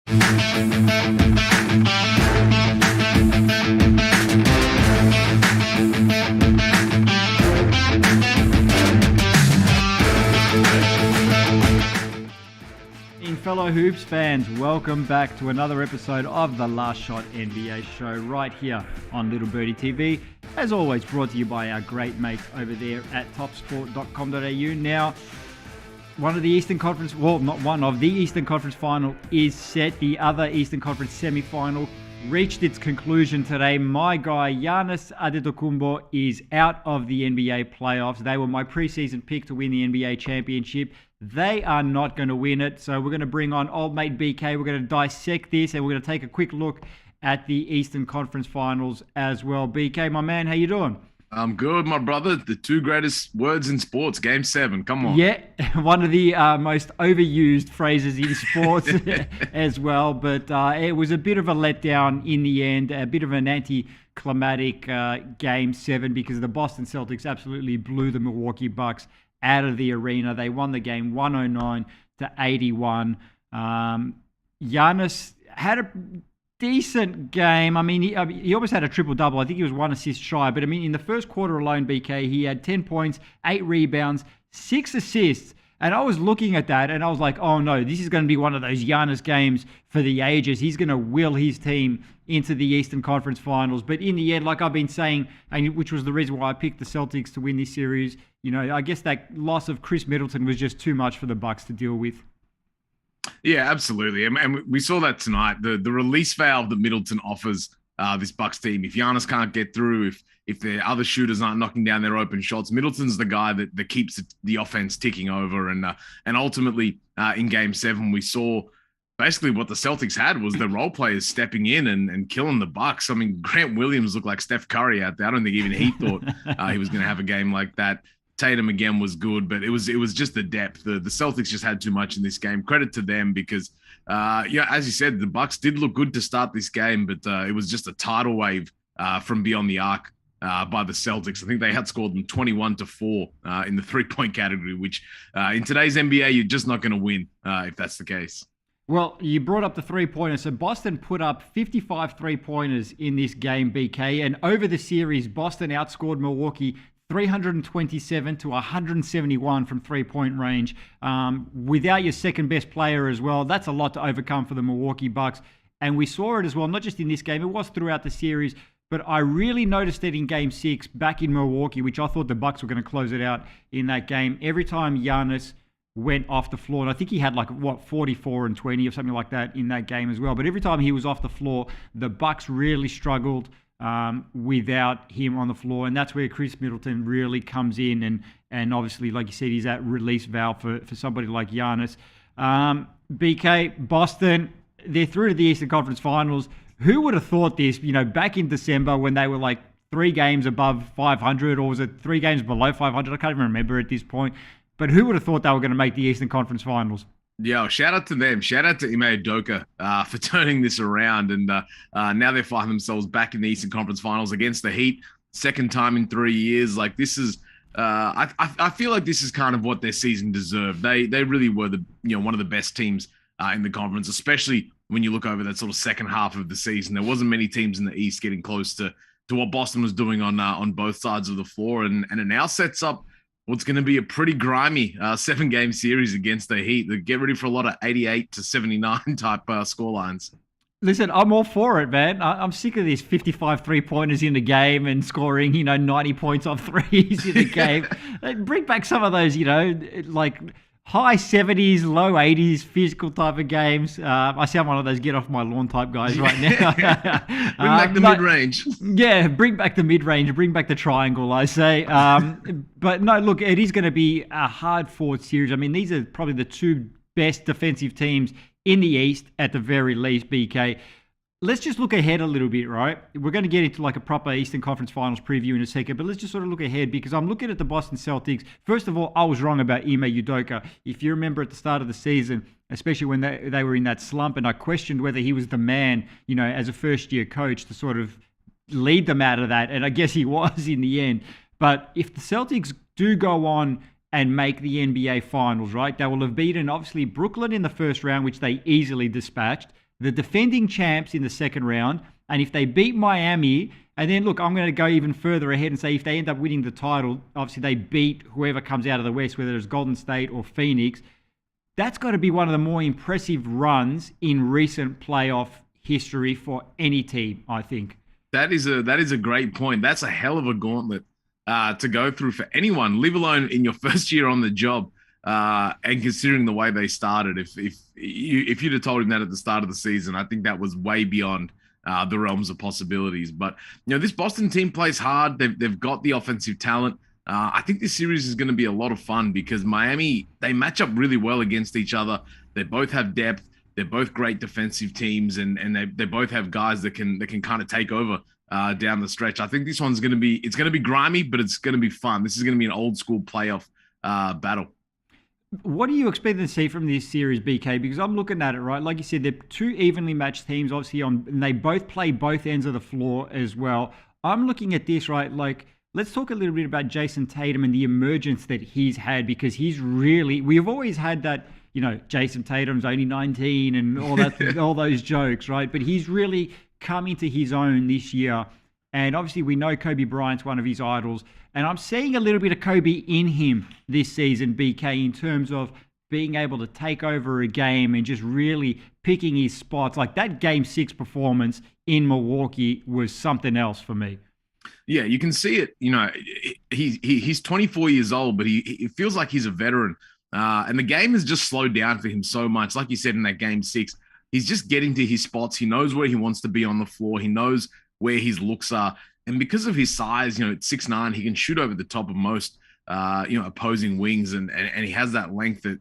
Fellow Hoops fans, welcome back to another episode of the Last Shot NBA show right here on Little Birdie TV. As always, brought to you by our great mates over there at topsport.com.au. Now, the Eastern Conference final is set. The other Eastern Conference semi-final reached its conclusion today. My guy, Giannis Antetokounmpo, is out of the NBA playoffs. They were my preseason pick to win the NBA championship. They are not going to win it. So we're going to bring on old mate BK. We're going to dissect this and we're going to take a quick look at the Eastern Conference finals as well. BK, my man, how you doing? I'm good, my brother. The two greatest words in sports, Game 7. Come on. Yeah, one of the most overused phrases in sports as well. But it was a bit of a letdown in the end, a bit of an anticlimactic Game 7 because the Boston Celtics absolutely blew the Milwaukee Bucks out of the arena. They won the game 109-81. Giannis had a decent game. I mean, he almost had a triple-double. I think he was 1 assist shy. But, I mean, in the first quarter alone, BK, he had 10 points, 8 rebounds, 6 assists. And I was looking at that, and I was like, oh, no, this is going to be one of those Giannis games for the ages. He's going to will his team into the Eastern Conference Finals. But in the end, like I've been saying, and which was the reason why I picked the Celtics to win this series, you know, I guess that loss of Chris Middleton was just too much for the Bucks to deal with. Yeah, absolutely. And we saw that tonight. The release valve that Middleton offers this Bucks team, if Giannis can't get through, if the other shooters aren't knocking down their open shots, Middleton's the guy that keeps the offense ticking over. And ultimately, in Game 7, we saw basically what the Celtics had was the role players stepping in and killing the Bucks. I mean, Grant Williams looked like Steph Curry out there. I don't think even he thought he was going to have a game like that. Tatum again was good, but it was just the depth. The Celtics just had too much in this game. Credit to them because, as you said, the Bucks did look good to start this game, but it was just a tidal wave from beyond the arc by the Celtics. I think they outscored them 21-4 in the three-point category, which in today's NBA, you're just not going to win if that's the case. Well, you brought up the three-pointers. So Boston put up 55 three-pointers in this game, BK, and over the series, Boston outscored Milwaukee 327-171 from three-point range. Without your second-best player as well, that's a lot to overcome for the Milwaukee Bucks. And we saw it as well, not just in this game, it was throughout the series, but I really noticed it in Game 6 back in Milwaukee, which I thought the Bucks were going to close it out in that game. Every time Giannis went off the floor, and I think he had 44 and 20 or something like that in that game as well. But every time he was off the floor, the Bucks really struggled without him on the floor, and that's where Chris Middleton really comes in, and obviously, like you said, he's that release valve for somebody like Giannis. BK, Boston, they're through to the Eastern Conference Finals. Who would have thought this, back in December when they were 3 games above 500, or was it 3 games below 500? I can't even remember at this point. But who would have thought they were going to make the Eastern Conference Finals? Yeah, shout out to them. Shout out to Ime Udoka for turning this around. And now they find themselves back in the Eastern Conference Finals against the Heat. Second time in 3 years. This is, I feel like this is kind of what their season deserved. They really were one of the best teams in the conference, especially when you look over that sort of second half of the season. There wasn't many teams in the East getting close to what Boston was doing on both sides of the floor. And it now sets up what's going to be a pretty grimy 7-game series against the Heat. Get ready for a lot of 88-79 type scorelines. Listen, I'm all for it, man. I'm sick of these 55 three-pointers in the game and scoring, 90 points off threes in the game. Bring back some of those, high 70s, low 80s physical type of games. I sound one of those get off my lawn type guys right now. Bring back the mid-range. Yeah, bring back the mid-range. Bring back the triangle, I say. But no, look, it is going to be a hard-fought series. I mean, these are probably the 2 best defensive teams in the East at the very least, BK. Let's just look ahead a little bit, right? We're going to get into a proper Eastern Conference Finals preview in a second, but let's just sort of look ahead because I'm looking at the Boston Celtics. First of all, I was wrong about Ime Udoka. If you remember at the start of the season, especially when they were in that slump, and I questioned whether he was the man, as a first-year coach to sort of lead them out of that, and I guess he was in the end. But if the Celtics do go on and make the NBA Finals, right, they will have beaten, obviously, Brooklyn in the first round, which they easily dispatched. the defending champs in the second round. And if they beat Miami, and then look, I'm going to go even further ahead and say if they end up winning the title, obviously they beat whoever comes out of the West, whether it's Golden State or Phoenix. That's got to be one of the more impressive runs in recent playoff history for any team, I think. That is a great point. That's a hell of a gauntlet to go through for anyone, leave alone in your first year on the job. And considering the way they started, if you'd have told him that at the start of the season, I think that was way beyond the realms of possibilities. But this Boston team plays hard. They've got the offensive talent. I think this series is going to be a lot of fun because Miami, they match up really well against each other. They both have depth. They're both great defensive teams, and they both have guys that can kind of take over down the stretch. I think this one's going to be grimy, but it's going to be fun. This is going to be an old school playoff battle. What do you expect to see from this series, BK? Because I'm looking at it, right? Like you said, they're two evenly matched teams, obviously, and they both play both ends of the floor as well. I'm looking at this, right? Like, let's talk a little bit about Jason Tatum and the emergence that he's had, because we've always had that, Jason Tatum's only 19 and all that, all those jokes, right? But he's really come into his own this year. And obviously we know Kobe Bryant's one of his idols. And I'm seeing a little bit of Kobe in him this season, BK, in terms of being able to take over a game and just really picking his spots. Like that Game 6 performance in Milwaukee was something else for me. Yeah, you can see it. He's 24 years old, but he feels like he's a veteran. And the game has just slowed down for him so much. Like you said in that Game 6, he's just getting to his spots. He knows where he wants to be on the floor. He knows where his looks are. And because of his size, at 6'9", he can shoot over the top of most, opposing wings. And he has that length that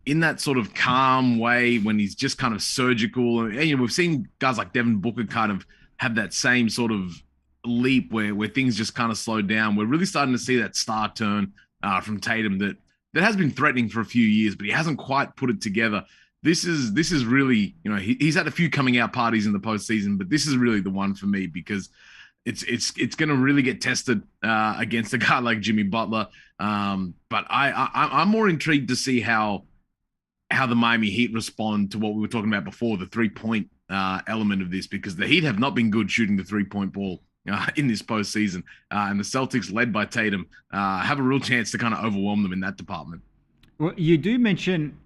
in that sort of calm way when he's just kind of surgical. And we've seen guys like Devin Booker kind of have that same sort of leap where things just kind of slowed down. We're really starting to see that star turn from Tatum that has been threatening for a few years, but he hasn't quite put it together. This is really, he's had a few coming out parties in the postseason, but this is really the one for me because it's going to really get tested against a guy like Jimmy Butler. But I'm more intrigued to see how the Miami Heat respond to what we were talking about before, the 3-point element of this, because the Heat have not been good shooting the 3-point ball in this postseason. And the Celtics, led by Tatum, have a real chance to kind of overwhelm them in that department. Well, you do mention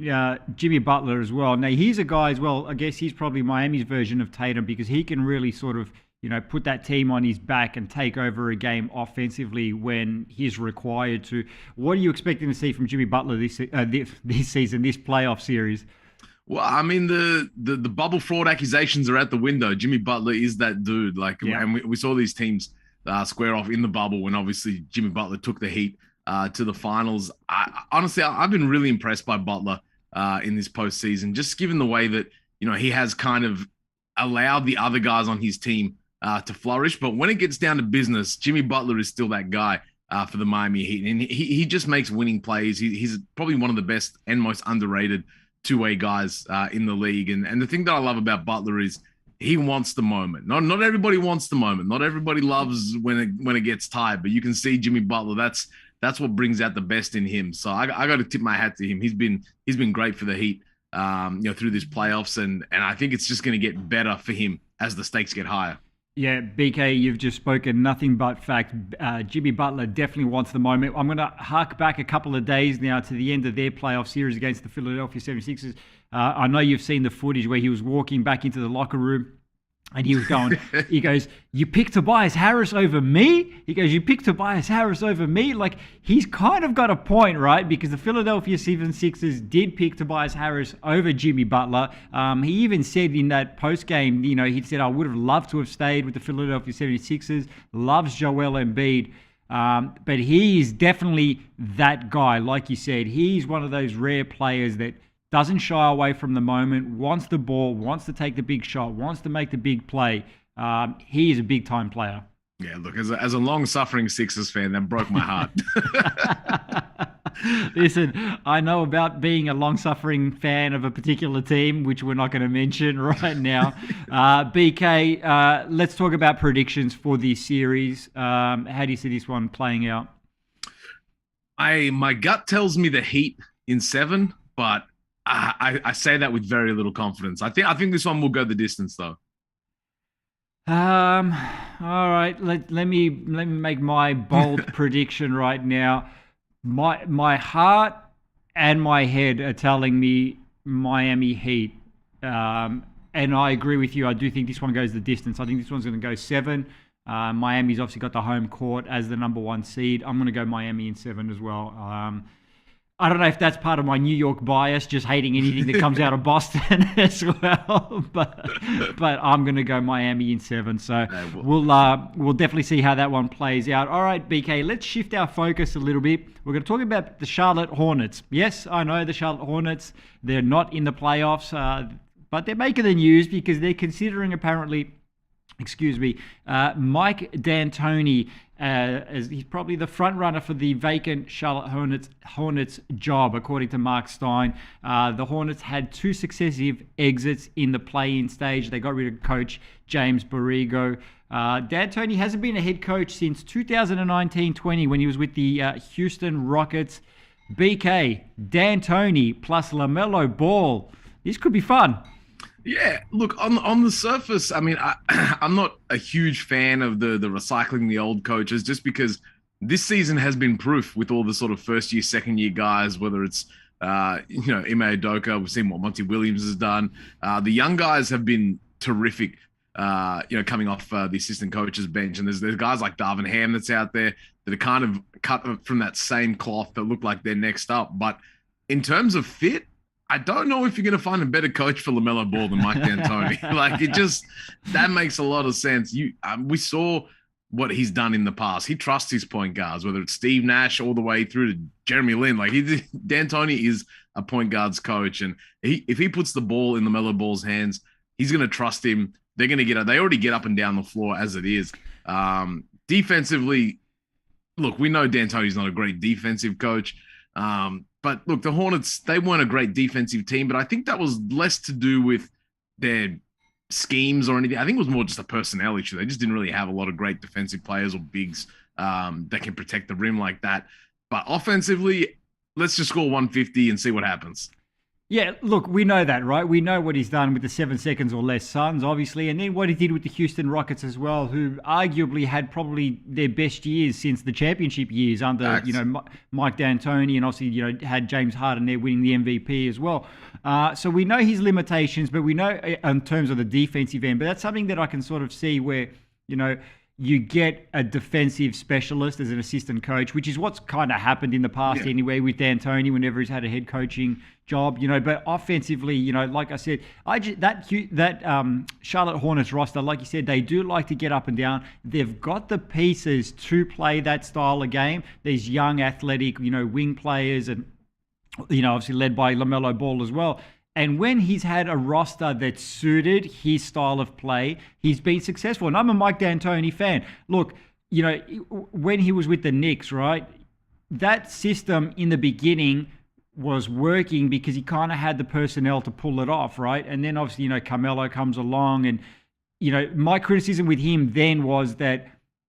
Jimmy Butler as well. Now, he's a guy as well, I guess he's probably Miami's version of Tatum because he can really sort of, put that team on his back and take over a game offensively when he's required to. What are you expecting to see from Jimmy Butler this season, this playoff series? Well, I mean, the bubble fraud accusations are out the window. Jimmy Butler is that dude. And we saw these teams square off in the bubble when obviously Jimmy Butler took the Heat to the finals. Honestly, I've been really impressed by Butler in this postseason, just given the way that, he has kind of allowed the other guys on his team to flourish. But when it gets down to business, Jimmy Butler is still that guy for the Miami Heat. And he just makes winning plays. He's probably one of the best and most underrated two-way guys in the league. And the thing that I love about Butler is he wants the moment. Not everybody wants the moment. Not everybody loves when it gets tight, but you can see Jimmy Butler. That's what brings out the best in him. So I got to tip my hat to him. He's been great for the Heat, through this playoffs, and I think it's just going to get better for him as the stakes get higher. Yeah, BK, you've just spoken nothing but fact. Jimmy Butler definitely wants the moment. I'm going to hark back a couple of days now to the end of their playoff series against the Philadelphia 76ers. I know you've seen the footage where he was walking back into the locker room and he was going, he goes, "You picked Tobias Harris over me?" He goes, "You picked Tobias Harris over me?" Like, he's kind of got a point, right? Because the Philadelphia 76ers did pick Tobias Harris over Jimmy Butler. He even said in that post-game, he said, "I would have loved to have stayed with the Philadelphia 76ers, loves Joel Embiid." But he is definitely that guy. Like you said, he's one of those rare players that doesn't shy away from the moment, wants the ball, wants to take the big shot, wants to make the big play. He is a big-time player. Yeah, look, as a long-suffering Sixers fan, that broke my heart. Listen, I know about being a long-suffering fan of a particular team, which we're not going to mention right now. BK, let's talk about predictions for this series. How do you see this one playing out? My gut tells me the Heat in 7, but I say that with very little confidence. I think this one will go the distance though. Um, all right, let me make my bold prediction right now. My heart and my head are telling me Miami Heat. And I agree with you. I do think this one goes the distance. I think this one's going to go 7. Miami's obviously got the home court as the number 1 seed. I'm going to go Miami in 7 as well. I don't know if that's part of my New York bias, just hating anything that comes out of Boston as well. But I'm going to go Miami in 7. So we'll definitely see how that one plays out. All right, BK, let's shift our focus a little bit. We're going to talk about the Charlotte Hornets. Yes, I know the Charlotte Hornets. They're not in the playoffs, but they're making the news because they're considering apparently. Mike D'Antoni, as he's probably the front runner for the vacant Charlotte Hornets job, according to Mark Stein. The Hornets had 2 successive exits in the play-in stage. They got rid of coach James Borrego. D'Antoni hasn't been a head coach since 2019-20 when he was with the Houston Rockets. BK, D'Antoni plus LaMelo Ball. This could be fun. Yeah, look, on the surface, I mean, I'm not a huge fan of the recycling the old coaches, just because this season has been proof with all the sort of first year, second year guys, whether it's Ime Udoka, we've seen what Monty Williams has done. The young guys have been terrific, coming off the assistant coach's bench, and there's guys like Darvin Ham that's out there that are kind of cut from that same cloth that look like they're next up. But in terms of fit, I don't know if you're going to find a better coach for LaMelo Ball than Mike D'Antoni. That makes a lot of sense. We saw what he's done in the past. He trusts his point guards, whether it's Steve Nash all the way through to Jeremy Lin. D'Antoni is a point guards coach, and if he puts the ball in LaMelo Ball's hands, he's going to trust him. They're going to they already get up and down the floor as it is. Defensively, look, we know D'Antoni's not a great defensive coach. But look, the Hornets, they weren't a great defensive team, but I think that was less to do with their schemes or anything. I think it was more just a personnel issue. They just didn't really have a lot of great defensive players or bigs that can protect the rim like that. But offensively, let's just score 150 and see what happens. Yeah, look, we know that, right? We know what he's done with the 7 seconds or less Suns, obviously, and then what he did with the Houston Rockets as well, who arguably had probably their best years since the championship years under, Mike D'Antoni, and obviously, had James Harden there winning the MVP as well. So we know his limitations, but we know in terms of the defensive end. But that's something that I can sort of see where, you get a defensive specialist as an assistant coach, which is what's kind of happened in the past anyway with D'Antoni whenever he's had a head coaching job, but offensively, like I said, that Charlotte Hornets roster, like you said, they do like to get up and down. They've got the pieces to play that style of game. These young, athletic, wing players and, obviously led by LaMelo Ball as well. And when he's had a roster that suited his style of play, he's been successful. And I'm a Mike D'Antoni fan. Look, when he was with the Knicks, right, that system in the beginning was working because he kind of had the personnel to pull it off, right? And then obviously, Carmelo comes along and, my criticism with him then was that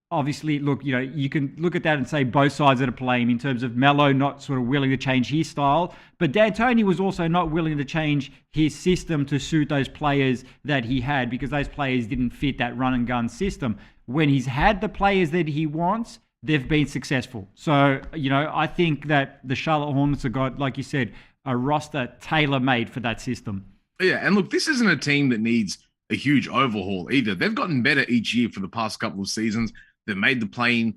obviously, look, you can look at that and say both sides of the blame in terms of Melo not sort of willing to change his style, but D'Antoni was also not willing to change his system to suit those players that he had because those players didn't fit that run and gun system. When he's had the players that he wants, they've been successful. So, I think that the Charlotte Hornets have got, like you said, a roster tailor-made for that system. Yeah, and look, this isn't a team that needs a huge overhaul either. They've gotten better each year for the past couple of seasons. They've made the play-in,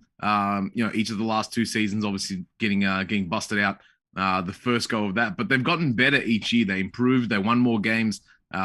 each of the last 2 seasons, obviously getting busted out the first go of that. But they've gotten better each year. They improved. They won more games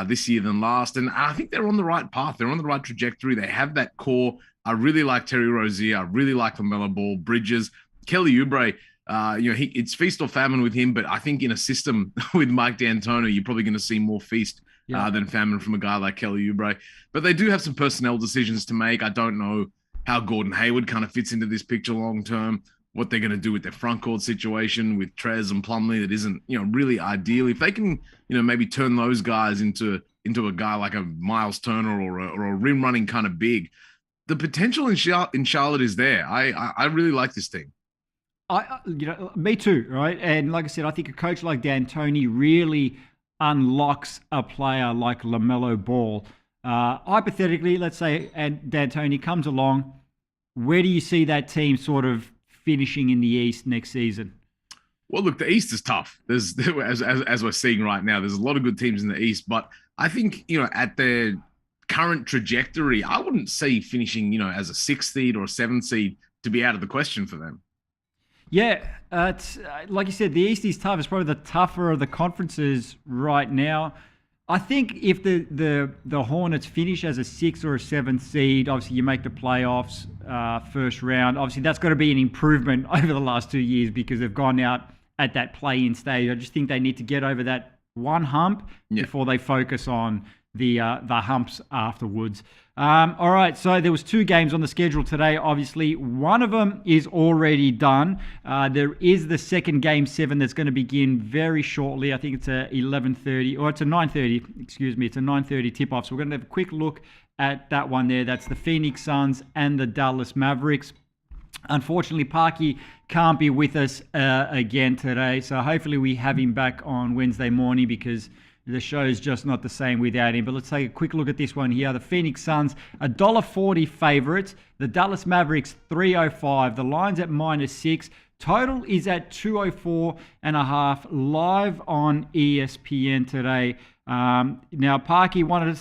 this year than last. And I think they're on the right path. They're on the right trajectory. They have that core. I really like Terry Rozier. I really like LaMelo Ball, Bridges, Kelly Oubre. It's feast or famine with him. But I think in a system with Mike D'Antoni, you're probably going to see more feast than famine from a guy like Kelly Oubre. But they do have some personnel decisions to make. I don't know how Gordon Hayward kind of fits into this picture long term, what they're going to do with their front court situation with Trez and Plumlee that isn't, really ideal. If they can, maybe turn those guys into a guy like a Miles Turner or a rim running kind of big, the potential in Charlotte is there. I really like this team. Me too, right? And like I said, I think a coach like D'Antoni really unlocks a player like LaMelo Ball. Hypothetically, let's say, and D'Antoni comes along, where do you see that team sort of finishing in the East next season? Well, look, the East is tough. There's as we're seeing right now, there's a lot of good teams in the East, but I think at their current trajectory, I wouldn't see finishing as a 6th seed or a 7th seed to be out of the question for them. Yeah, it's like you said, the East is tough. It's probably the tougher of the conferences right now. I think if the Hornets finish as a 6th or a 7th seed, obviously you make the playoffs first round. Obviously that's got to be an improvement over the last 2 years because they've gone out at that play-in stage. I just think they need to get over that one hump before they focus on the humps afterwards. All right, so there was 2 games on the schedule today. Obviously, one of them is already done. There is the second game 7 that's going to begin very shortly. I think it's a 11:30 or it's a 9:30. Excuse me, it's a 9:30 tip-off. So we're going to have a quick look at that one there. That's the Phoenix Suns and the Dallas Mavericks. Unfortunately, Parky can't be with us again today. So hopefully we have him back on Wednesday morning because the show is just not the same without him. But let's take a quick look at this one here. The Phoenix Suns, $1.40 favorites. The Dallas Mavericks, $3.05. The line's at -6. Total is at 204.5 live on ESPN today. Now, Parky wanted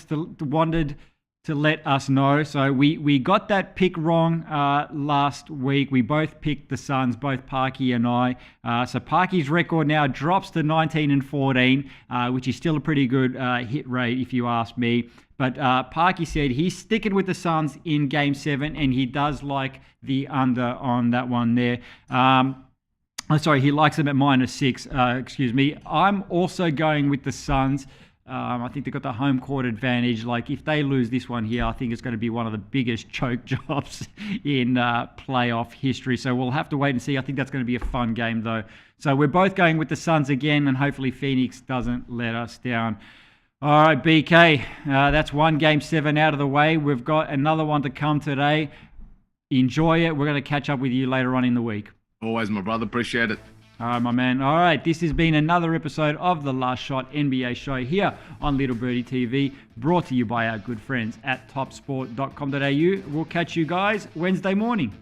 to let us know. So we got that pick wrong last week. We both picked the Suns, both Parky and I. So Parky's record now drops to 19-14, which is still a pretty good hit rate if you ask me. But Parky said he's sticking with the Suns in Game 7, and he does like the under on that one there. Sorry, he likes them at -6. Excuse me. I'm also going with the Suns. I think they've got the home court advantage. Like, if they lose this one here, I think it's going to be one of the biggest choke jobs in playoff history. So we'll have to wait and see. I think that's going to be a fun game, though. So we're both going with the Suns again, and hopefully Phoenix doesn't let us down. All right, BK, that's one Game 7 out of the way. We've got another one to come today. Enjoy it. We're going to catch up with you later on in the week. Always, my brother. Appreciate it. All right, my man. All right, this has been another episode of The Last Shot NBA show here on Little Birdie TV, brought to you by our good friends at topsport.com.au. We'll catch you guys Wednesday morning.